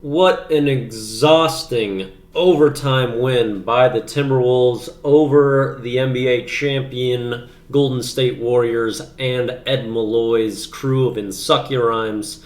What an exhausting overtime win by the Timberwolves over the NBA champion Golden State Warriors and Ed Malloy's crew of Insecurimes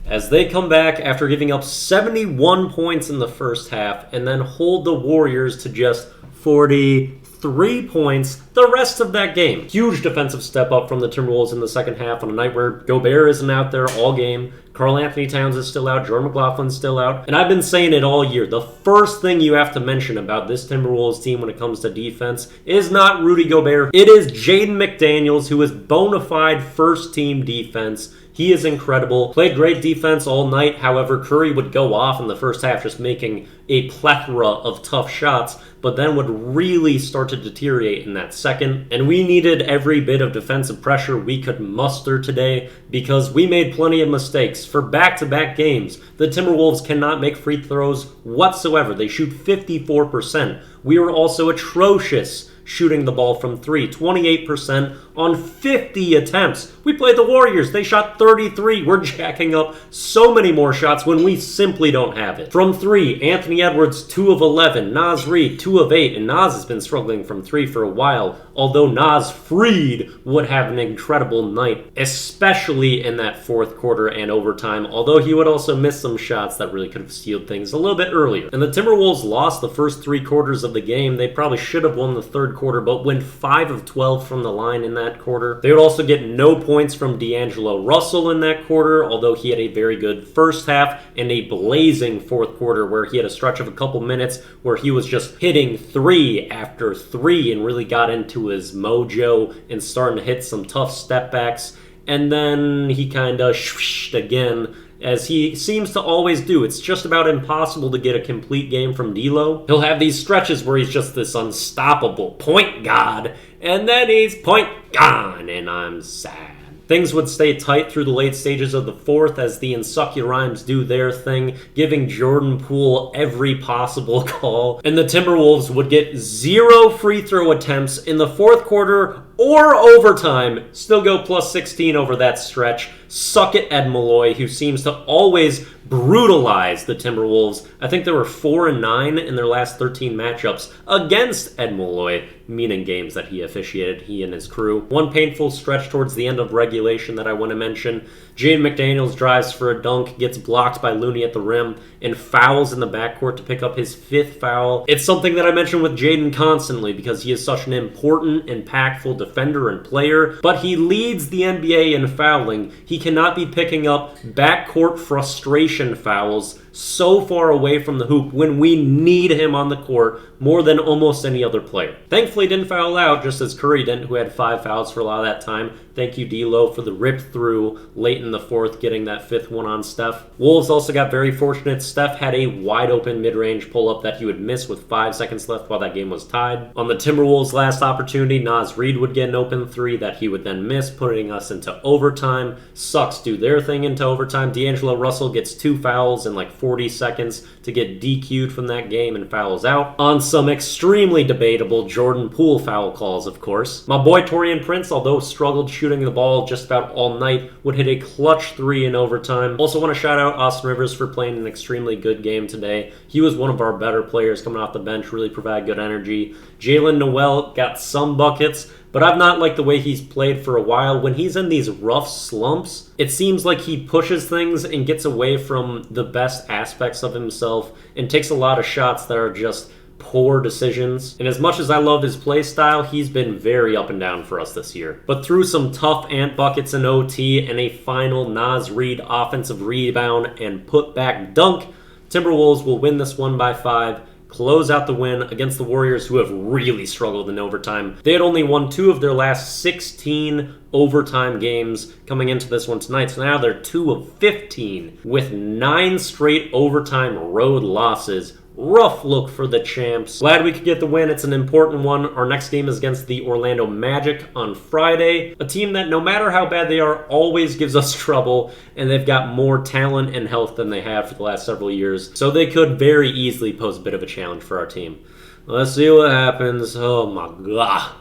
as they come back after giving up 71 points in the first half and then hold the Warriors to just 43 points the rest of that game. Huge defensive step up from the Timberwolves in the second half on a night where Gobert isn't out there all game. Karl Anthony Towns is still out. Jordan McLaughlin's still out. And I've been saying it all year. The first thing you have to mention about this Timberwolves team when it comes to defense is not Rudy Gobert. It is Jaden McDaniels, who is bona fide first-team defense. He is incredible. Played great defense all night. However, Curry would go off in the first half just making a plethora of tough shots, but then would really start to deteriorate in that second. And we needed every bit of defensive pressure we could muster today because we made plenty of mistakes. For back-to-back games, the Timberwolves cannot make free throws whatsoever. They shoot 54%. We were also atrocious shooting the ball from three, 28% on 50 attempts. We played the Warriors. They shot 33. We're jacking up so many more shots when we simply don't have it. From three, Anthony Edwards, 2 of 11. Naz FREED, 2 of 8. And Naz has been struggling from three for a while, although Naz FREED would have an incredible night, especially in that fourth quarter and overtime, although he would also miss some shots that really could have sealed things a little bit earlier. And the Timberwolves lost the first 3 quarters of the game. They probably should have won the third quarter, but went 5 of 12 from the line in that quarter. They would also get no points from D'Angelo Russell in that quarter, although he had a very good first half and a blazing fourth quarter where he had a stretch of a couple minutes where he was just hitting 3 after 3 and really got into his mojo and starting to hit some tough step backs. And then he kind of shwished again, as he seems to always do. It's just about impossible to get a complete game from D'Lo. He'll have these stretches where he's just this unstoppable point god, and then he's point gone, and I'm sad. Things would stay tight through the late stages of the fourth as the Insecurimes do their thing, giving Jordan Poole every possible call, and the Timberwolves would get 0 free throw attempts in the fourth quarter or overtime, still go plus 16 over that stretch. Suck it, Ed Malloy, who seems to always brutalize the Timberwolves. I think they were 4-9 in their last 13 matchups against Ed Malloy, meaning games that he officiated, he and his crew. One painful stretch towards the end of regulation that I want to mention. Jaden McDaniels drives for a dunk, gets blocked by Looney at the rim, and fouls in the backcourt to pick up his 5th foul. It's something that I mention with Jaden constantly because he is such an important, impactful defender and player, but he leads the NBA in fouling. He cannot be picking up backcourt frustration fouls so far away from the hoop when we need him on the court more than almost any other player. Thankfully, he didn't foul out, just as Curry didn't, who had 5 fouls for a lot of that time. Thank you, D'Lo, for the rip through late in the fourth, getting that 5th one on Steph. Wolves also got very fortunate. Steph had a wide open mid-range pull-up that he would miss with 5 seconds left while that game was tied. On the Timberwolves' last opportunity, Naz FREED would get an open 3 that he would then miss, putting us into overtime. Sucks do their thing into overtime. D'Angelo Russell gets 2 fouls in like 40 seconds to get DQ'd from that game and fouls out. On some extremely debatable Jordan Poole foul calls, of course. My boy Taurean Prince, although struggled shooting the ball just about all night, would hit a clutch 3 in overtime. Also want to shout out Austin Rivers for playing an extremely good game today. He was one of our better players coming off the bench, really provide good energy. Jalen Noel got some buckets, but I've not liked the way he's played for a while. When he's in these rough slumps, it seems like he pushes things and gets away from the best aspects of himself and takes a lot of shots that are just poor decisions. And as much as I love his play style, he's been very up and down for us this year. But through some tough ant buckets in OT and a final Naz FREED offensive rebound and put back dunk, Timberwolves will win this one by 5. Close out the win against the Warriors, who have really struggled in overtime. They had only won 2 of their last 16 overtime games coming into this one tonight, so now they're 2 of 15 with 9 straight overtime road losses. Rough look for the champs. Glad we could get the win. It's an important one. Our next game is against the Orlando Magic on Friday, a team that no matter how bad they are always gives us trouble, and they've got more talent and health than they have for the last several years, so they could very easily pose a bit of a challenge for our team. Let's see what happens. Oh my god.